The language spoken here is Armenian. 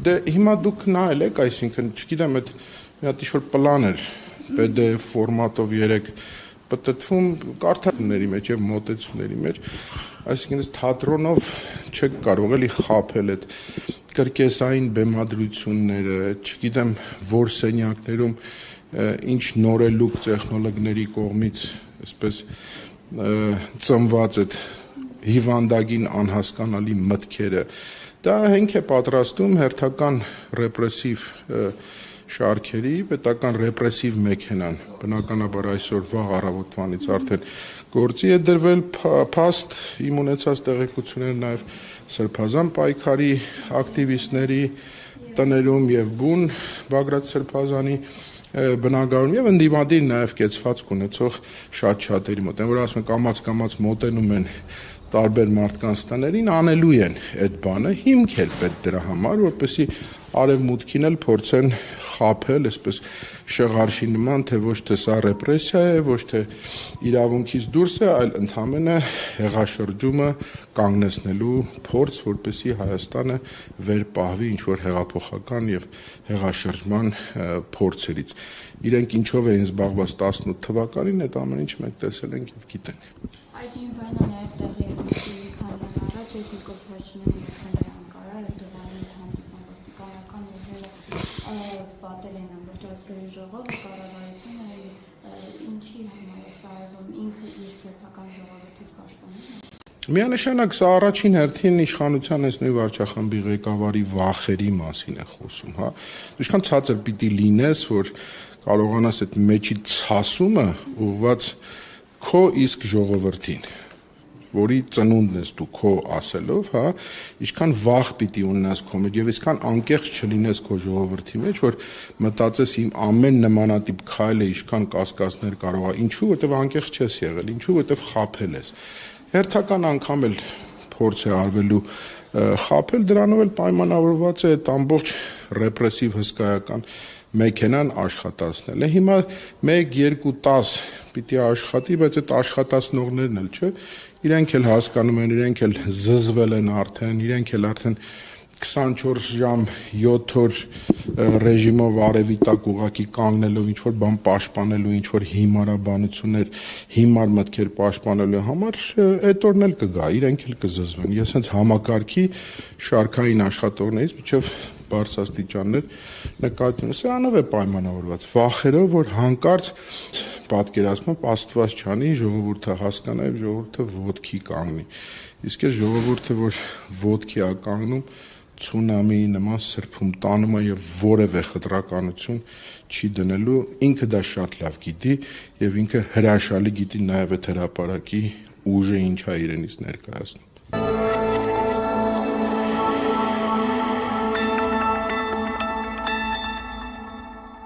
Դե հիմա դուք նայել եք, այսինքն, չգիտեմ, այդ մի հատ ինչ-որ պլան էր, PDF ֆորմատով 3 պտտվում կարդալների մեջ եւ մոտեցումների մեջ, այսինքն այս թատրոնով չեք կարող էլի խաբել այդ կրկեսային բեմադրությունները, չգիտեմ, որ սենյակներում ինչ նորելուկ տեխնոլոգների կողմից, այսպես ծնված այդ հիվանդագին անհասկանալի մտքերը, դա հենք է պատրաստում հերթական ռեպրեսիվ շարքերի, պետական ռեպրեսիվ մեքենան, բնականաբար այսօր վաղ առավոտվանից արդեն գործի է դրվել, փաստ իմ ունեցած տեղեկությունները նաև Սրբազան պայքարի ակտիվիստների տներում եւ բուն Բագրատ Սրբազանի բնակարանում եւ ընդդիմադիր նաև կեցվածք ունեցող շատ-շատերի մոտ, որ ասում են կամաց մոտենում են տարբեր մարդկանց տներին, անելու են այդ բանը, հիմք էր պետք դրա համար, որպեսզի արևմուտքին էլ փորձեն խաբել, այսպես շղարշի նման, թե ոչ թե սա ռեպրեսիա է, ոչ թե իրավունքից դուրս է, այլ ընդհանրապես հեղաշրջումը կանգնեցնելու փորձ, որպեսզի Հայաստանը վեր պահվի ինչ-որ հեղափոխական եւ հեղաշրջման փորձերից։ Իրենք ինչով էին զբաղված 18 թվականին, այդ ամեն ինչ մենք տեսել ենք եւ գիտենք։ Այդ նույն բանը նաև տեղի է ունեցել քանի առաջ Նիկոլ Փաշինյանի Անկարա եւ Զելայնի հանդիպման ոստիկանական ուժերը պատել են ամբողջ ազգային ժողովը կառավարությունը ինչի համար է սա արվում ինքը իր սեփական ժողովրդից պաշտպանում է։ Միանշանակ սա առաջին հերթին իշխանության այս նույն վարչախմբի ղեկավարի վախերի մասին է խոսում, հա։ Ինչքան ցածր պիտի լինես, որ կարողանաս այդ մեջի ցասումը ուղղված քո իսկ ժողովրդին, որի ծնունդն ես դու քո ասելով, հա, ինչքան վախ պիտի ունենաս քո մեջ եւ այսքան անկեղծ չլինես քո ժողովրդի մեջ, որ մտածես իմ ամեն նմանատիպ քայլը ինչքան կասկածներ կարող է, ինչու, որտեվ անկեղծ չես եղել, ինչու, որտեվ խաբել ես։ Հերթական անգամ էլ փորձ է արվելու խաբել, դրանով էլ պայմանավորված է այդ ամբողջ ռեպրեսիվ հսկայական մեքենան աշխատացնել է։ Հիմա 1, 2, 10 պիտի աշխատի, բայց այդ աշխատացնողներն էլ չէ, իրենք էլ հասկանում են, իրենք էլ զզվել են արդեն, իրենք էլ արդեն 24 ժամ 7 օր ռեժիմով արևի տակ ուղակի կանգնելով ինչ-որ բան պաշտպանելու, ինչ-որ հիմարաբանություններ, հիմար մտքեր պաշտպանելու համար, այդ օրն էլ կգա, իրենք էլ կզզվեն։ Ես հենց համակարգի շարքային աշխատողներից մինչև բարձրաստիճաններ նկատի ունեմ, սրանով է պայմանավորված, վախերով, որ հանկարծ պատկերացմամբ Աստված չանի, ժողովուրդը հասկանա եւ ժողովուրդը ոտքի կանգնի։ Իսկ այս ժողովուրդը, որ ոտքի է կանգնում, ցունամիի նման սրբում տանում է եւ որևէ խտրականություն չի դնելու, ինքը դա շատ լավ գիտի եւ ինքը հրաշալի գիտի նաեւ այդ հրապարակի ուժը ինչ է իրենից ներկայացնում։